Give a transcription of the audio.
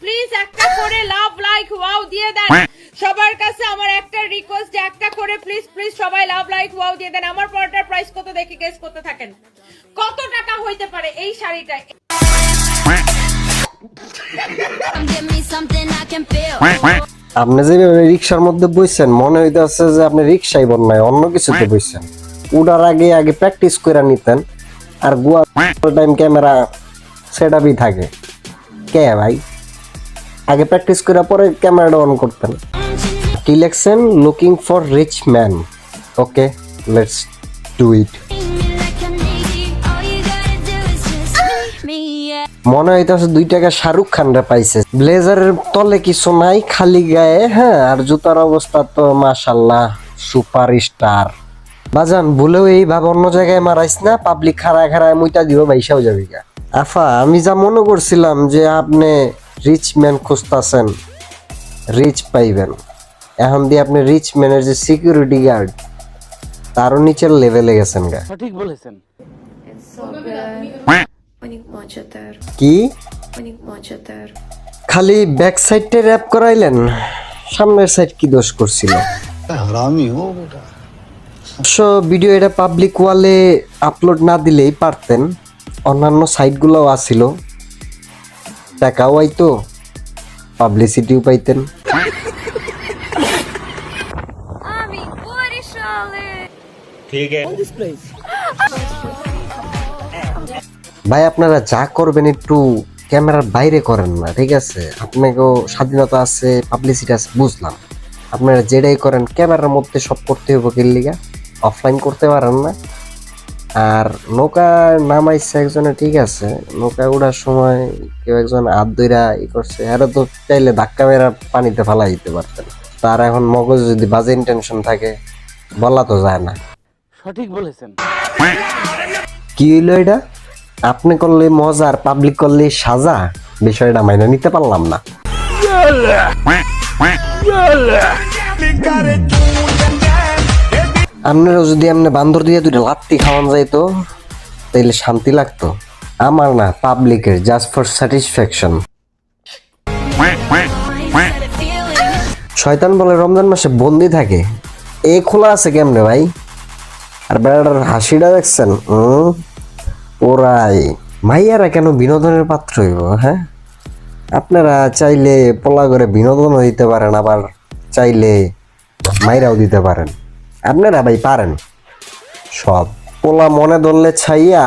Please একটা করে love like wow দিয়ে দেন সবার কাছে। আমার একটা রিকোয়েস্ট যে একটা করে প্লিজ প্লিজ সবাই লাভ লাইক ওয়াও দিয়ে দেন। আমার পরটার প্রাইস কত দেখি গেস করতে থাকেন। কত টাকা হইতে পারে এই শাড়িটা? আপনি যে রিক্সার মধ্যে বসছেন মনে হইতেছে যে আপনি রিক্সাই বন্যায় অন্য কিছুতে বসছেন। উড়ার আগে আগে প্র্যাকটিস করে নিতেন, আর গোয়া টাইম ক্যামেরা সেটআপই থাকে। কে ভাই আগে প্র্যাকটিস করে পরে ক্যামেরাটা অন করতেন। কি লেখছেন? Looking for rich man. Okay, let's do it. মনে হইতেছে 2 টাকা শাহরুখ খানরা পাইছে। ব্লেজারের তলে কিছু নাই, খালি গায়ে। হ্যাঁ, আর জুতার অবস্থা তো মাশাআল্লাহ সুপার স্টার। বাজান ভুলেও এইভাবে অন্য জায়গায় মারাইস না, পাবলিক খাড়ায় খাড়ায় মুইতা দিব বাইসাও যাবি গা। আফা, আমি যা মনে করছিলাম যে আপনি রিচ ম্যান খুঁজতাছেন, রিচ পাইবেন। এখন দিয়ে আপনি রিচ ম্যানের যে সিকিউরিটি গার্ড তারও নিচের লেভেলে গেছেন গা। সঠিক বলেছেন। কি খালি ব্যাক সাইডটা র‍্যাপ করাইলেন, সামনের সাইড কি দোষ করছিল? ভিডিও এটা পাবলিক ওয়ালে আপলোড না দিলেই পারতেন, অন্যান্য সাইটগুলোও আছিল, টাকাও আইতো, পাবলিসিটিও পাইতেন। ভাই আপনারা যা করবেন একটু ক্যামেরার বাইরে করেন না, ঠিক আছে? আপনাকেও স্বাধীনতা আছে, পাবলিসিটি আছে, বুঝলাম। আপনারা যেটাই করেন ক্যামেরার মধ্যে সব করতে হবে, কিল্লিগা অফলাইন করতে পারেন না। আর নৌকা নামাইছে একজনে, ঠিক আছে, নৌকা ওঠার সময় কেউ একজন হাত ধইরা করছে, এরা তো চাইলে ধাক্কা মেরা পানিতে ফেলাই দিতে পারতেন। তার এখন মগজ যদি বাজে ইন্টেনশন থাকে বলা তো যায় না। সঠিক বলেছেন। কি হইলো এটা? আপনি করলে মজা আর পাবলিক করলে সাজা, বিষয়টা মাইনে নিতে পারলাম না। আপনারও যদি এমনি বান্দর দিয়ে 2টা লাত্তি খাওয়ান যাইতো তাইলে শান্তি লাগতো। আমার না, পাবলিকের, জাস্ট ফর স্যাটিসফ্যাকশন। শয়তান বলে রমজান মাসে বন্দি থাকে, এ খোলা আছে কেমনে ভাই? আর বেড়াটার হাসিটা দেখছেন? ওরাই মাইয়ারা কেন বিনোদনের পাত্র হইব? হ্যাঁ, আপনারা চাইলে পোলা করে বিনোদনও দিতে পারেন, আবার চাইলে মাইরাও দিতে পারেন। আপনারা ভাই পারেন সব। পোলা মনে ধরলে ছাইয়া,